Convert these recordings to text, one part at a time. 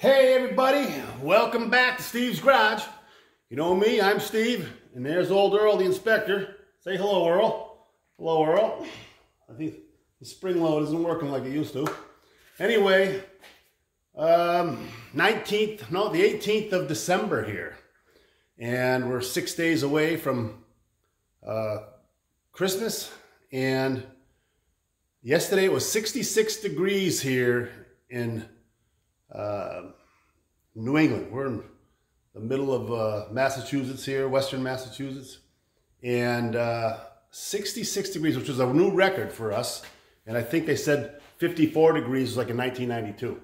Hey everybody, welcome back to Steve's Garage. You know me, I'm Steve, and there's old Earl, the inspector. Say hello, Earl. Hello, Earl. I think the spring load isn't working like it used to. Anyway, the 18th of December here. And we're 6 days away from Christmas. And yesterday it was 66 degrees here in New England. We're in the middle of Massachusetts here, Western Massachusetts, and 66 degrees, which was a new record for us. And I think they said 54 degrees was like in 1992.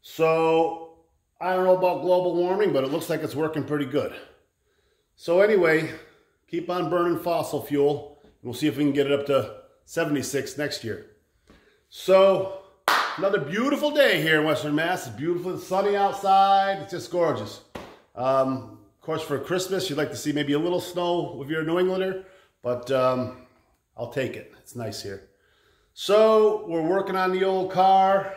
So I don't know about global warming, but it looks like it's working pretty good. So anyway, keep on burning fossil fuel. And we'll see if we can get it up to 76 next year. So another beautiful day here in Western Mass. It's beautiful, it's sunny outside. It's just gorgeous. Of course, for Christmas, you'd like to see maybe a little snow if you're a New Englander, but I'll take it. It's nice here. So we're working on the old car.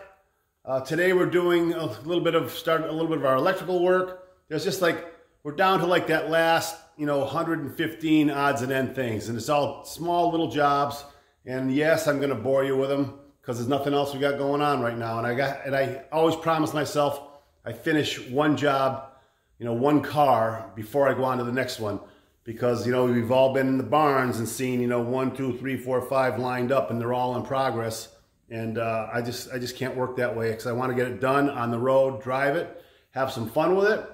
Today we're doing a little bit of our electrical work. There's just like, we're down to like that last, 115 odds and end things, and it's all small little jobs. And yes, I'm going to bore you with them, because there's nothing else we got going on right now. And I always promise myself I finish one job, one car before I go on to the next one. Because, we've all been in the barns and seen, 1, 2, 3, 4, 5 lined up, and they're all in progress. And I just can't work that way, because I want to get it done on the road, drive it, have some fun with it.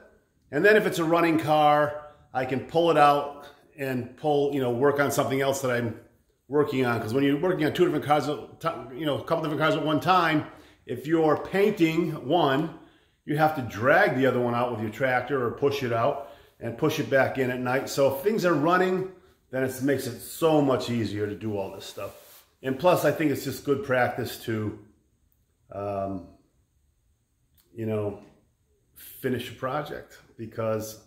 And then if it's a running car, I can pull it out and work on something else that I'm working on. Because when you're working on two different cars, a couple different cars at one time, if you're painting one, you have to drag the other one out with your tractor or push it out and push it back in at night. So if things are running, then it makes it so much easier to do all this stuff. And plus, I think it's just good practice to, finish a project, because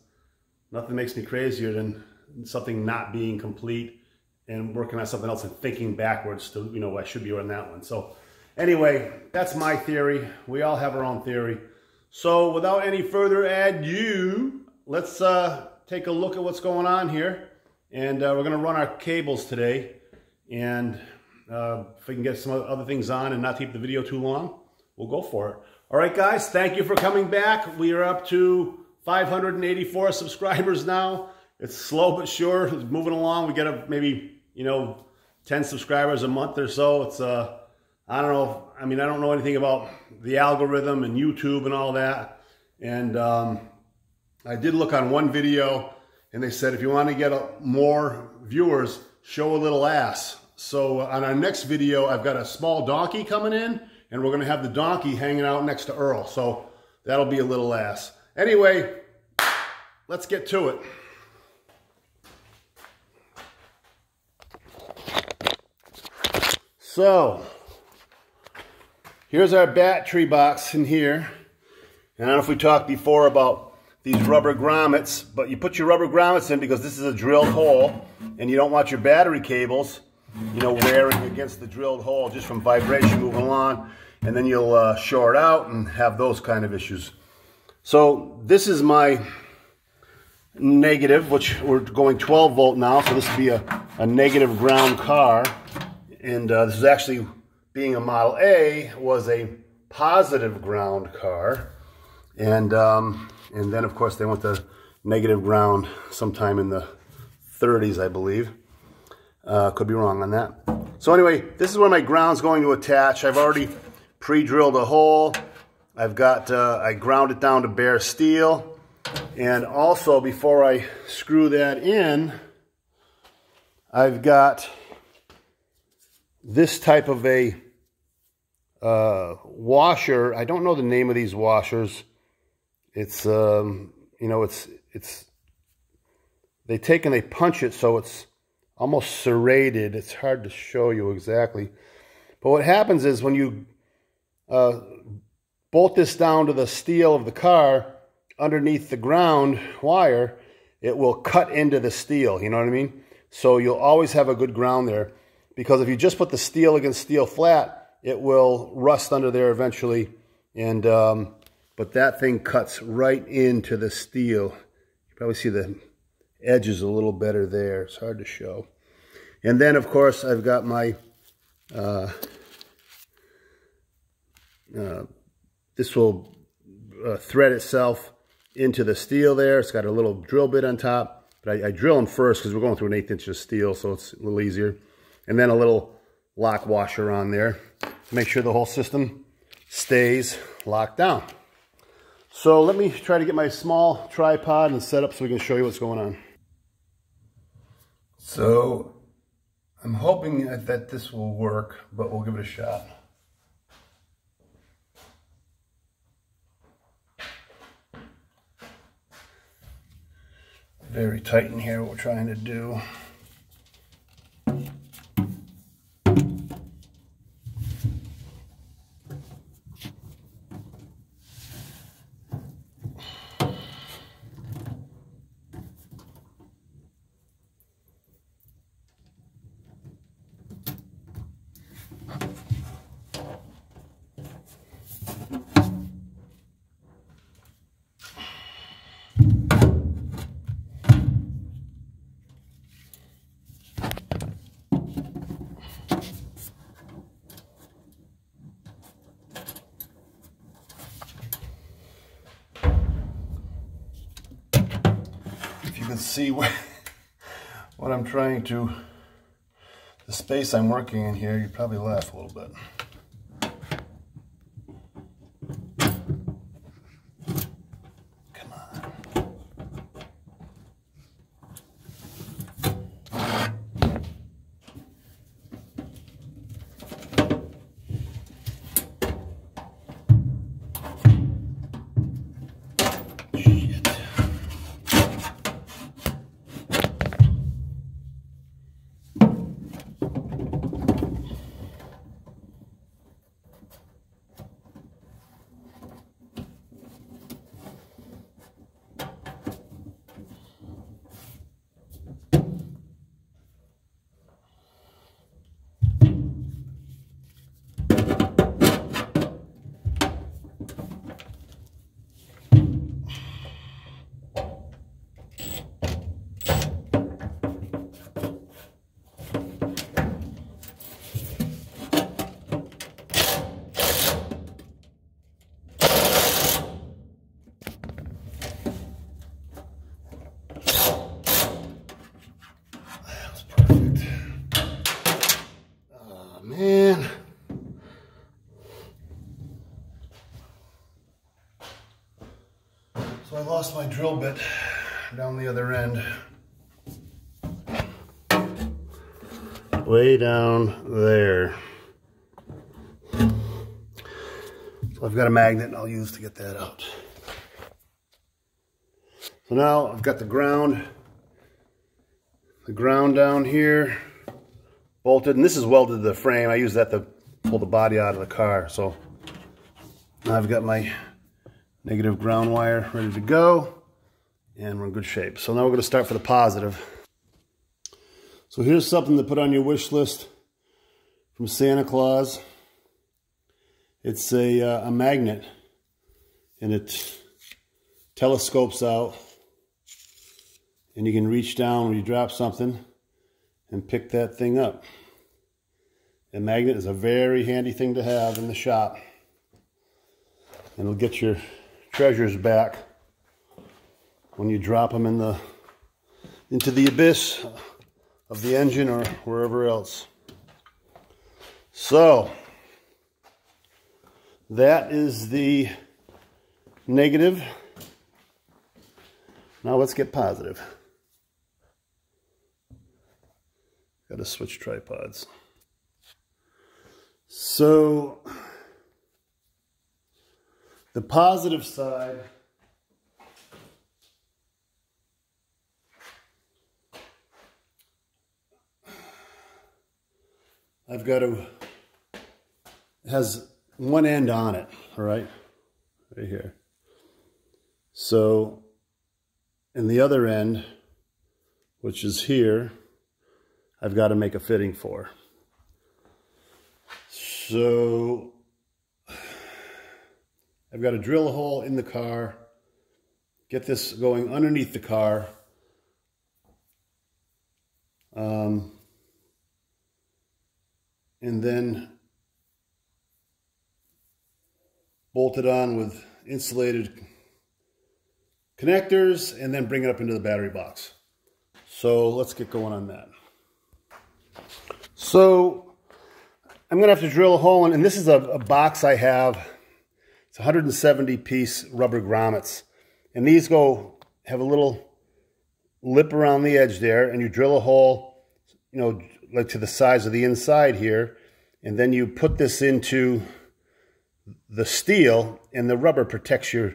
nothing makes me crazier than something not being complete and working on something else and thinking backwards to, I should be on that one. So anyway, that's my theory. We all have our own theory. So without any further ado, let's take a look at what's going on here. And we're going to run our cables today. And if we can get some other things on and not keep the video too long, we'll go for it. All right, guys, thank you for coming back. We are up to 584 subscribers now. It's slow but sure. It's moving along. We get up maybe, 10 subscribers a month or so. It's, I don't know. I mean, I don't know anything about the algorithm and YouTube and all that. And I did look on one video, and they said, if you want to get more viewers, show a little ass. So on our next video, I've got a small donkey coming in, and we're going to have the donkey hanging out next to Earl. So that'll be a little ass. Anyway, let's get to it. So here's our battery box in here. And I don't know if we talked before about these rubber grommets, but you put your rubber grommets in because this is a drilled hole, and you don't want your battery cables, wearing against the drilled hole just from vibration moving along, and then you'll short out and have those kind of issues. So this is my negative, which we're going 12 volt now, so this would be a negative ground car. And this is actually, being a Model A, was a positive ground car. And then, of course, they went to negative ground sometime in the 30s, I believe. Could be wrong on that. So anyway, this is where my ground's going to attach. I've already pre-drilled a hole. I've got, I ground it down to bare steel. And also, before I screw that in, I've got this type of a washer. I don't know the name of these washers. It's, they take and they punch it so it's almost serrated. It's hard to show you exactly. But what happens is when you bolt this down to the steel of the car underneath the ground wire, it will cut into the steel, you know what I mean? So you'll always have a good ground there. Because if you just put the steel against steel flat, it will rust under there eventually. And but but that thing cuts right into the steel. You probably see the edges a little better there. It's hard to show. And then, of course, I've got my, this will thread itself into the steel there. It's got a little drill bit on top, but I drill them first because we're going through an 1/8 inch of steel, so it's a little easier. And then a little lock washer on there to make sure the whole system stays locked down. So let me try to get my small tripod and set up so we can show you what's going on. So I'm hoping that this will work, but we'll give it a shot. Very tight in here, what we're trying to do. See what I'm trying to, the space I'm working in here, you'd probably laugh a little bit. Come on. Man. So I lost my drill bit down the other end. Way down there. So I've got a magnet I'll use to get that out. So now I've got the ground down here bolted, and this is welded to the frame. I use that to pull the body out of the car. So now I've got my negative ground wire ready to go, and we're in good shape. So now we're going to start for the positive. So here's something to put on your wish list from Santa Claus. It's a magnet, and it telescopes out, and you can reach down when you drop something and pick that thing up. A magnet is a very handy thing to have in the shop, and it'll get your treasures back when you drop them into the abyss of the engine or wherever else. So that is the negative. Now let's get positive. Got to switch tripods. So the positive side, I've got to, it has one end on it, all right here. So, and the other end, which is here, I've got to make a fitting for. So, I've got to drill a hole in the car, get this going underneath the car. And then bolt it on with insulated connectors and then bring it up into the battery box. So let's get going on that. So I'm going to have to drill a hole in, and this is a box I have. It's 170 piece rubber grommets. And these have a little lip around the edge there, and you drill a hole, you know, like to the size of the inside here, and then you put this into the steel, and the rubber protects your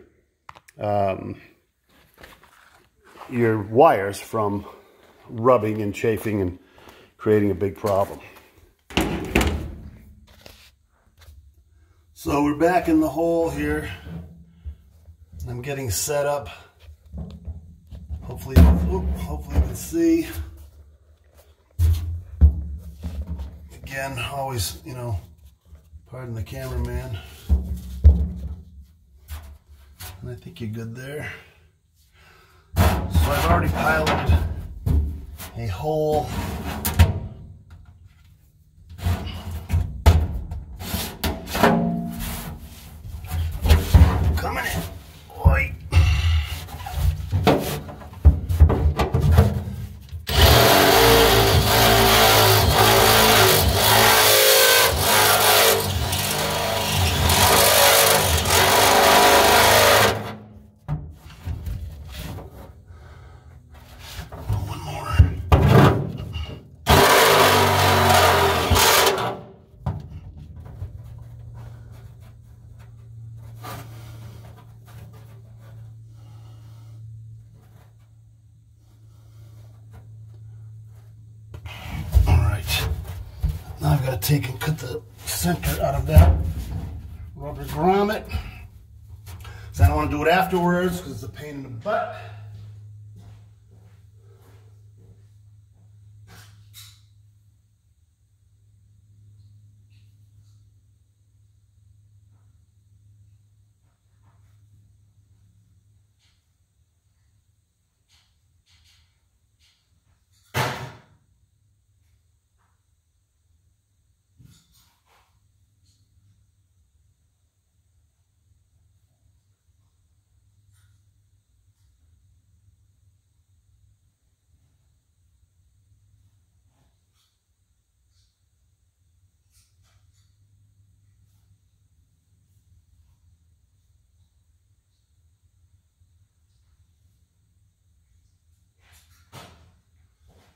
wires from rubbing and chafing and creating a big problem. So we're back in the hole here. I'm getting set up. Hopefully you can see. Again, always, you know, pardon the cameraman. And I think you're good there. So I've already piloted a hole. Coming in. Oi. Now I've got to take and cut the center out of that rubber grommet. So I don't want to do it afterwards because it's a pain in the butt.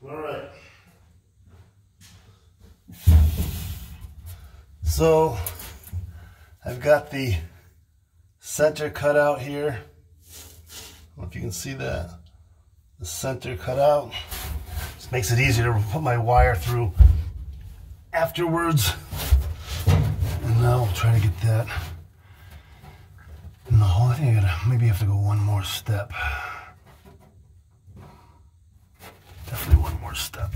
All right. So I've got the center cut out here. I don't know if you can see that. The center cut out. Just makes it easier to put my wire through afterwards. And now I'll try to get that in the hole. I think I gotta maybe have to go one more step. Definitely one more step.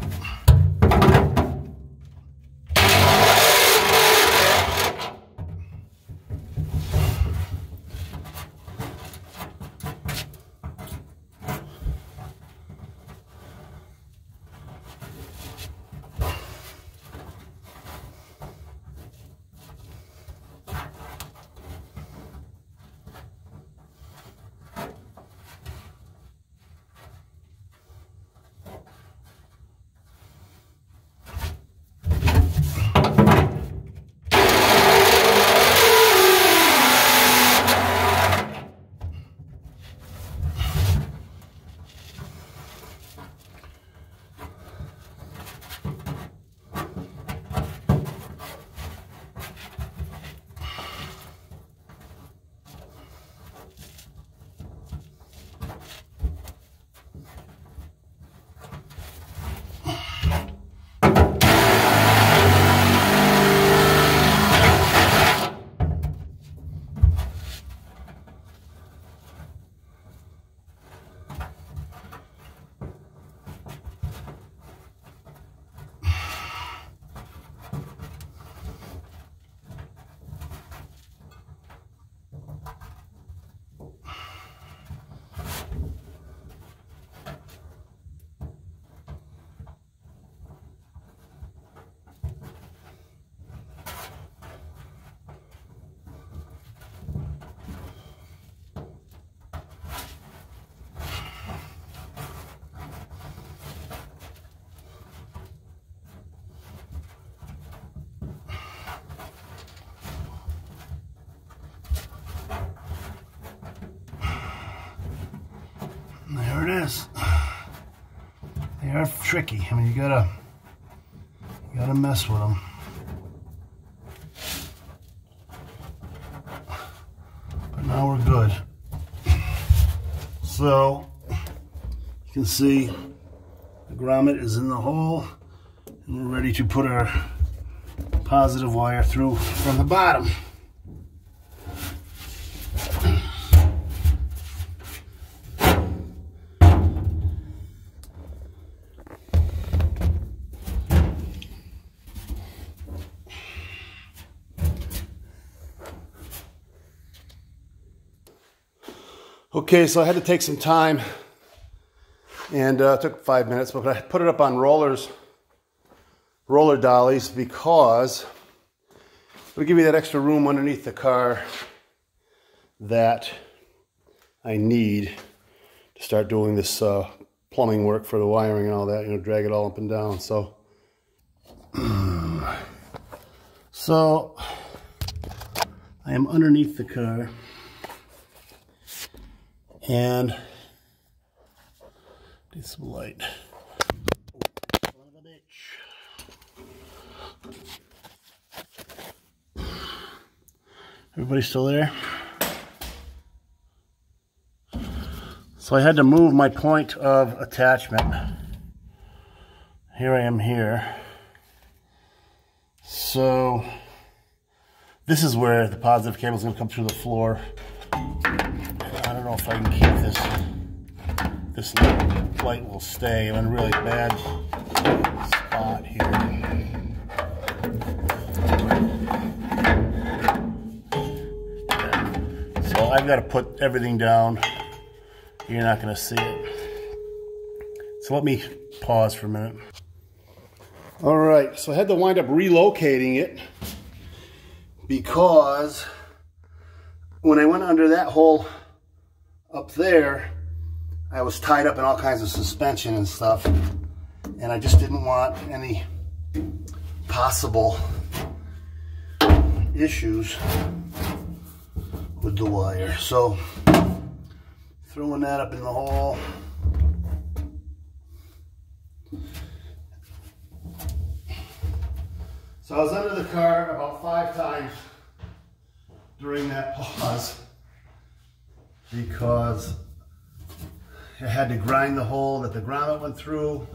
There it is. They are tricky. I mean, you gotta mess with them. But now we're good. So you can see the grommet is in the hole, and we're ready to put our positive wire through from the bottom. Okay, so I had to take some time, and it took 5 minutes, but I put it up on roller dollies because it'll give me that extra room underneath the car that I need to start doing this plumbing work for the wiring and all that, you know, drag it all up and down. So I am underneath the car. And need some light. Son of a bitch. Everybody still there? So I had to move my point of attachment. Here I am here. So this is where the positive cable is going to come through the floor. I don't know if I can keep this light will stay. I'm in a really bad spot here. So I've got to put everything down. You're not going to see it. So let me pause for a minute. All right, so I had to wind up relocating it because when I went under that hole up there, I was tied up in all kinds of suspension and stuff, and I just didn't want any possible issues with the wire. So throwing that up in the hole. So I was under the car about 5 times during that pause because I had to grind the hole that the grommet went through,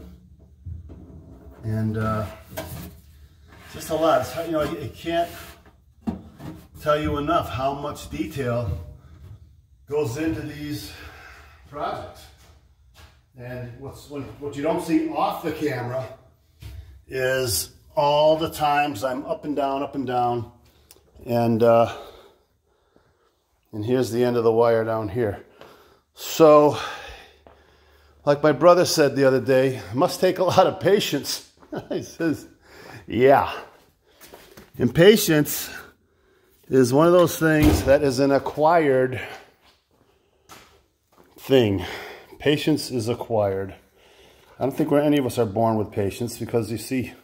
and just a lot. It's, you know, I can't tell you enough how much detail goes into these projects. And what you don't see off the camera is all the times I'm up and down, and here's the end of the wire down here. So, like my brother said the other day, it must take a lot of patience. He says, yeah. And patience is one of those things that is an acquired thing. Patience is acquired. I don't think any of us are born with patience, because you see, you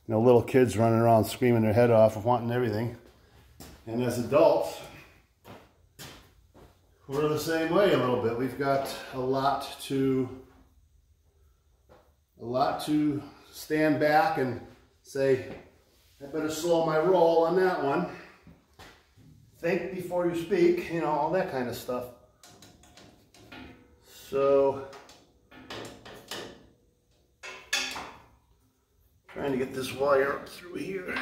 know, little kids running around screaming their head off, wanting everything. And as adults, we're the same way a little bit. We've got a lot to stand back and say, I better slow my roll on that one. Think before you speak, you know, all that kind of stuff. So, trying to get this wire up through here.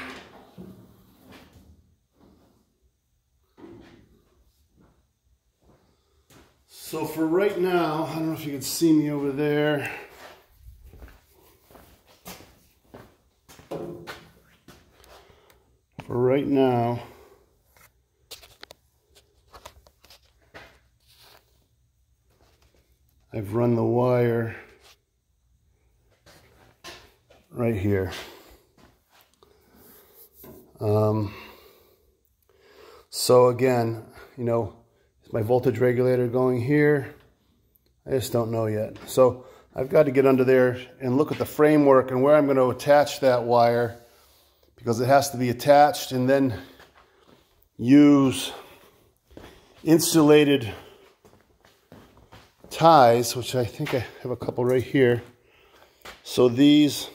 So for right now, I don't know if you can see me over there. For right now, I've run the wire right here. So again, you know, is my voltage regulator going here? I just don't know yet. So I've got to get under there and look at the framework and where I'm going to attach that wire, because it has to be attached, and then use insulated ties, which I think I have a couple right here. So these,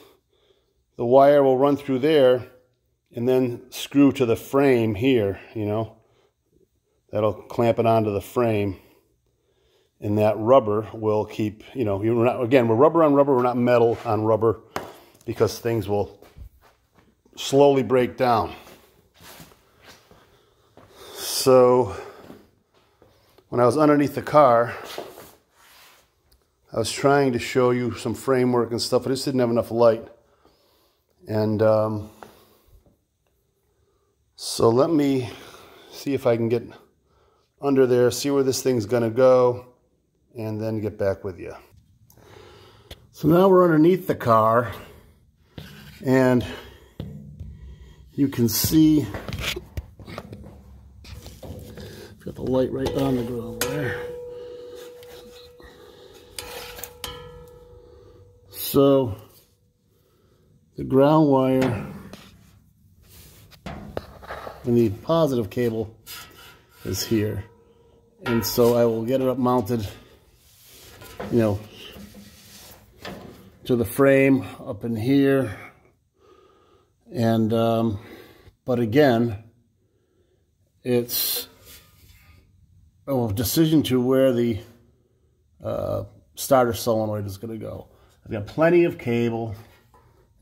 the wire will run through there and then screw to the frame here, you know. That'll clamp it onto the frame. And that rubber will keep, you know, again, we're rubber on rubber, we're not metal on rubber, because things will slowly break down. So when I was underneath the car, I was trying to show you some framework and stuff. I just didn't have enough light. And so let me see if I can get under there, see where this thing's gonna go, and then get back with you. So now we're underneath the car, and you can see, got the light right on the grill there. So the ground wire and the positive cable is here. And so I will get it up mounted, you know, to the frame up in here. And, but again, it's a decision to where the starter solenoid is going to go. I've got plenty of cable,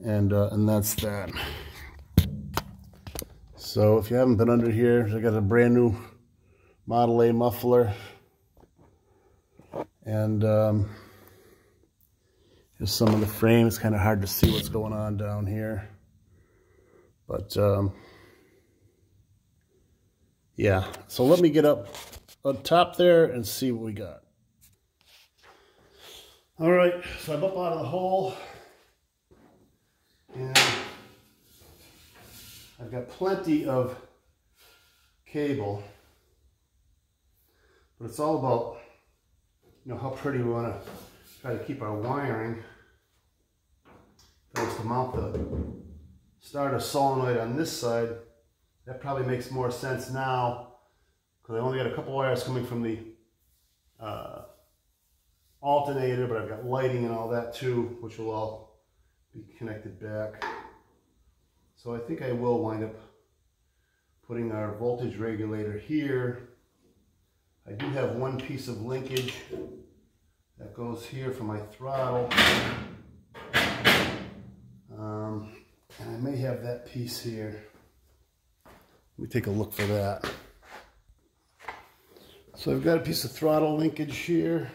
and that's that. So if you haven't been under here, I got a brand new Model A muffler, and here's some of the frame. It's kind of hard to see what's going on down here, but yeah. So let me get up on top there and see what we got. All right, so I'm up out of the hole, and I've got plenty of cable, but it's all about, you know, how pretty we want to try to keep our wiring. If I was to mount the starter solenoid on this side, that probably makes more sense now, because I only got a couple wires coming from the alternator, but I've got lighting and all that too, which will all be connected back. So I think I will wind up putting our voltage regulator here. I do have one piece of linkage that goes here for my throttle. And I may have that piece here. Let me take a look for that. So I've got a piece of throttle linkage here,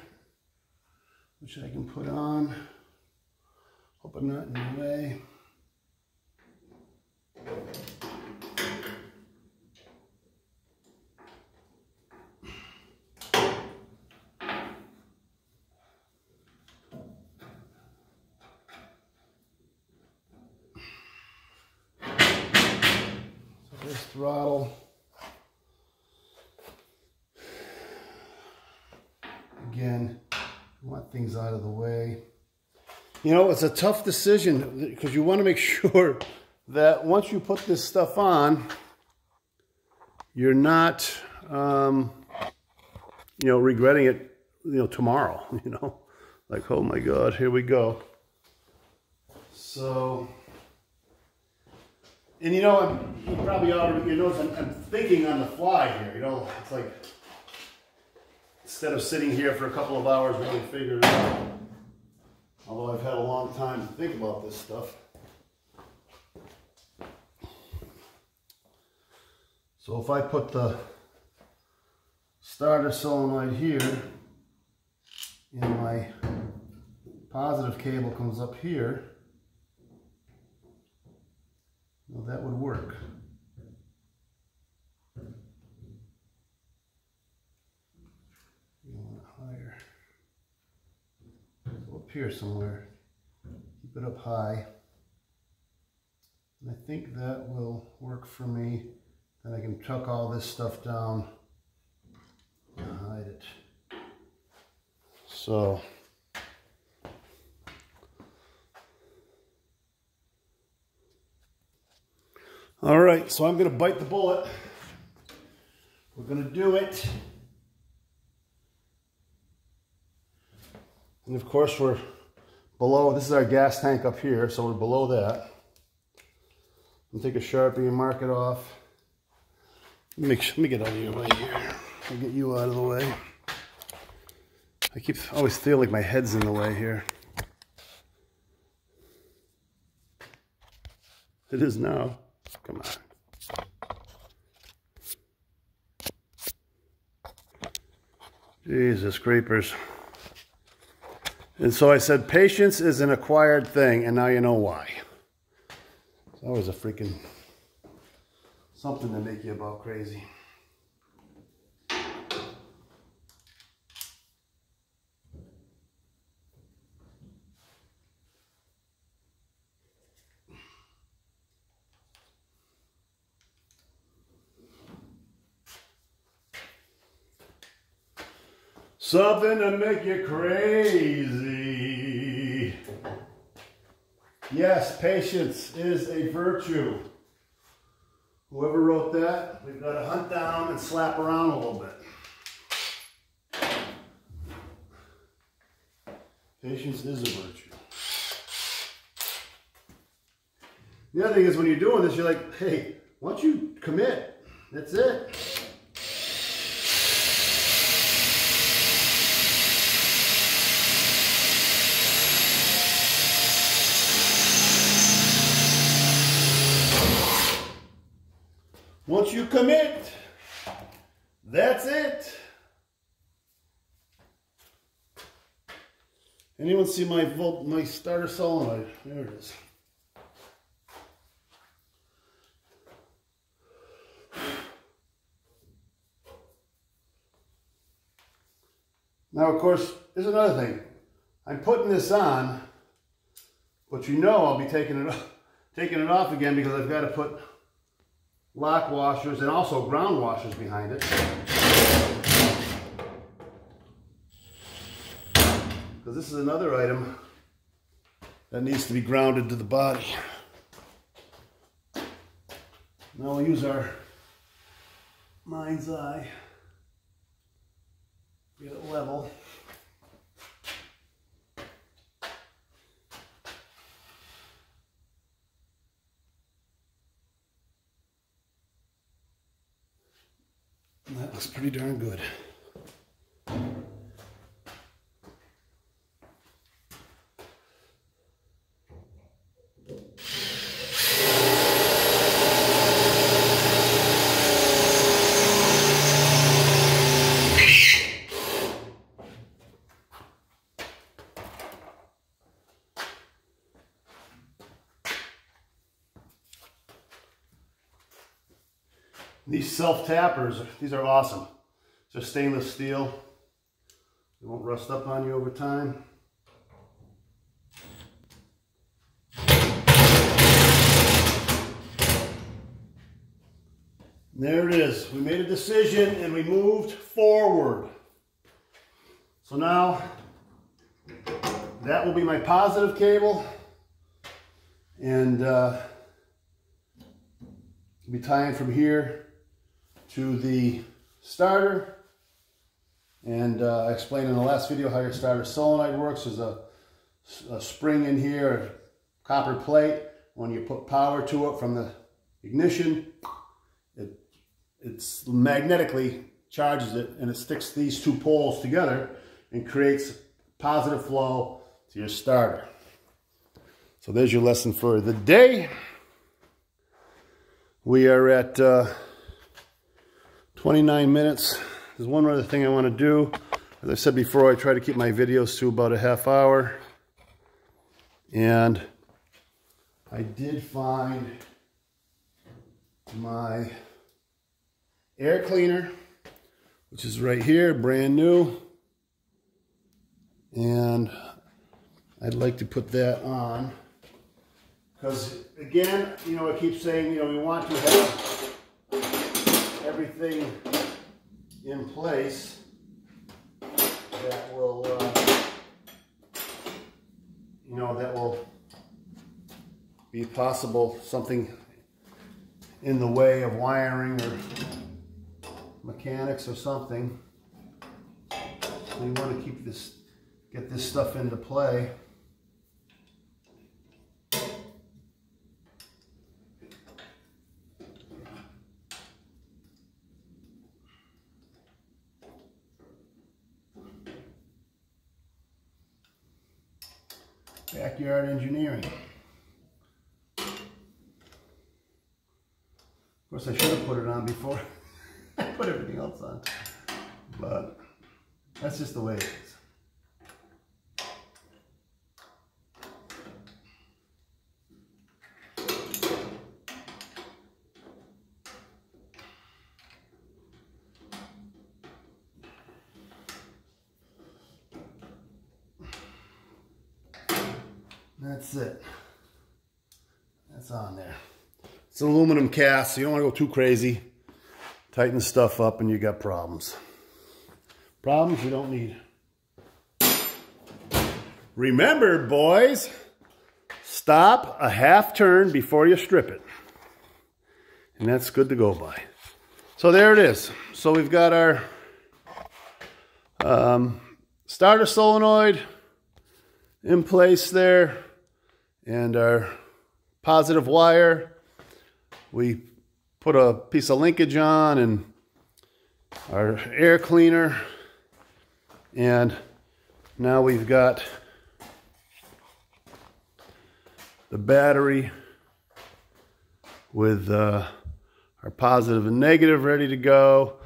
which I can put on. Hope I'm not in the way. So there's throttle. Again, I want things out of the way. You know, it's a tough decision because you want to make sure that once you put this stuff on, you're not, you know, regretting it, you know, tomorrow, you know, like, oh my God, here we go. So, and you know, you probably already, you notice I'm thinking on the fly here, you know, it's like, instead of sitting here for a couple of hours really figuring it out, although I've had a long time to think about this stuff. So if I put the starter solenoid here, and my positive cable comes up here, well, that would work. You want it higher. So up here somewhere. Keep it up high. And I think that will work for me. Then I can tuck all this stuff down and hide it. So, all right, so I'm going to bite the bullet. We're going to do it. And of course we're below, this is our gas tank up here, so we're below that. I'll take a Sharpie and mark it off. Let me get out of your way here. I'll get you out of the way. I always feel like my head's in the way here. It is now. Come on. Jesus creepers. And so I said, patience is an acquired thing, and now you know why. It's always a freaking something to make you about crazy. Something to make you crazy. Yes, patience is a virtue. Whoever wrote that, we've got to hunt down and slap around a little bit. Patience is a virtue. The other thing is when you're doing this, you're like, hey, once you commit, that's it. Once you commit, that's it. Anyone see my starter solenoid? There it is. Now, of course, there's another thing. I'm putting this on, but you know I'll be taking it off again because I've got to put lock washers and also ground washers behind it. Because this is another item that needs to be grounded to the body. Now we'll use our mind's eye. Get it level. That looks pretty darn good. These self-tappers, these are awesome. They're stainless steel. They won't rust up on you over time. There it is. We made a decision and we moved forward. So now, that will be my positive cable. And I'll be tying from here to the starter. And I explained in the last video how your starter solenoid works. There's a spring in here, a copper plate. When you put power to it from the ignition, it's magnetically charges it, and it sticks these two poles together and creates positive flow to your starter. So there's your lesson for the day. We are at 29 minutes. There's one other thing I want to do. As I said before, I try to keep my videos to about a half hour. And I did find my air cleaner, which is right here, brand new. And I'd like to put that on. Because again, you know, I keep saying, you know, we want to have everything in place that will, you know, that will be possible, something in the way of wiring or mechanics or something. So you want to keep this get this stuff into play. Backyard engineering. Of course, I should have put it on before I put everything else on, but that's just the way it is. That's it. That's on there. It's an aluminum cast, so you don't want to go too crazy. Tighten stuff up and you got problems. Problems you don't need. Remember, boys, stop a half turn before you strip it. And that's good to go by. So there it is. So we've got our starter solenoid in place there, and our positive wire. We put a piece of linkage on and our air cleaner, and now we've got the battery with our positive and negative ready to go.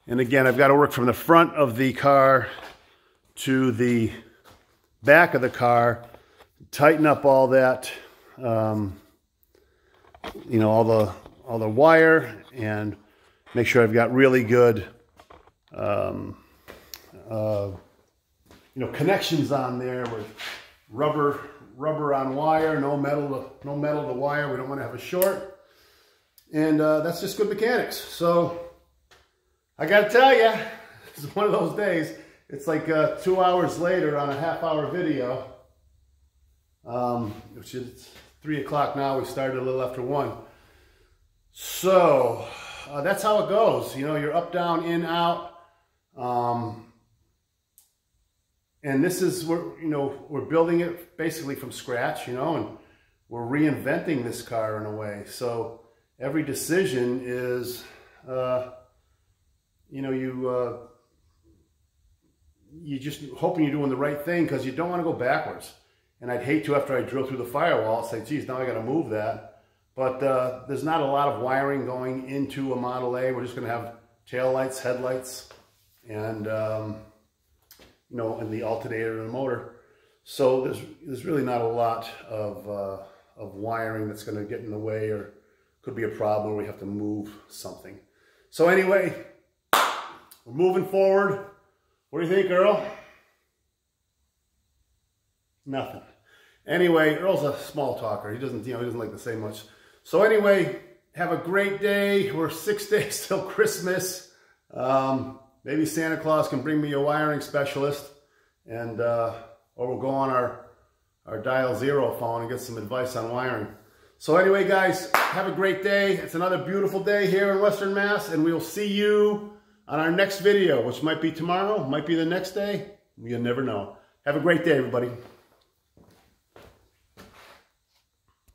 And again, I've got to work from the front of the car to the back of the car, tighten up all that, you know, all the wire, and make sure I've got really good, you know, connections on there with rubber on wire, no metal to wire. We don't want to have a short, and that's just good mechanics. So I got to tell you, it's one of those days. It's like 2 hours later on a half-hour video, which is 3 o'clock now. We started a little after 1. So that's how it goes. You know, you're up, down, in, out. And this is where, you know, we're building it basically from scratch, you know, and we're reinventing this car in a way. So every decision is, you know, you're just hoping you're doing the right thing, because you don't want to go backwards. And I'd hate to, after I drill through the firewall, say, geez, now I got to move that. But there's not a lot of wiring going into a Model A. We're just going to have tail lights, headlights, and you know, and the alternator and the motor. So there's really not a lot of wiring that's going to get in the way, or could be a problem where we have to move something. So anyway, we're moving forward. What do you think, Earl? Nothing. Anyway, Earl's a small talker. He doesn't, you know, he doesn't like to say much. So anyway, have a great day. We're 6 days till Christmas. Maybe Santa Claus can bring me a wiring specialist, and or we'll go on our dial zero phone and get some advice on wiring. So anyway, guys, have a great day. It's another beautiful day here in Western Mass, and we will see you on our next video, which might be tomorrow, might be the next day. You never know. Have a great day, everybody.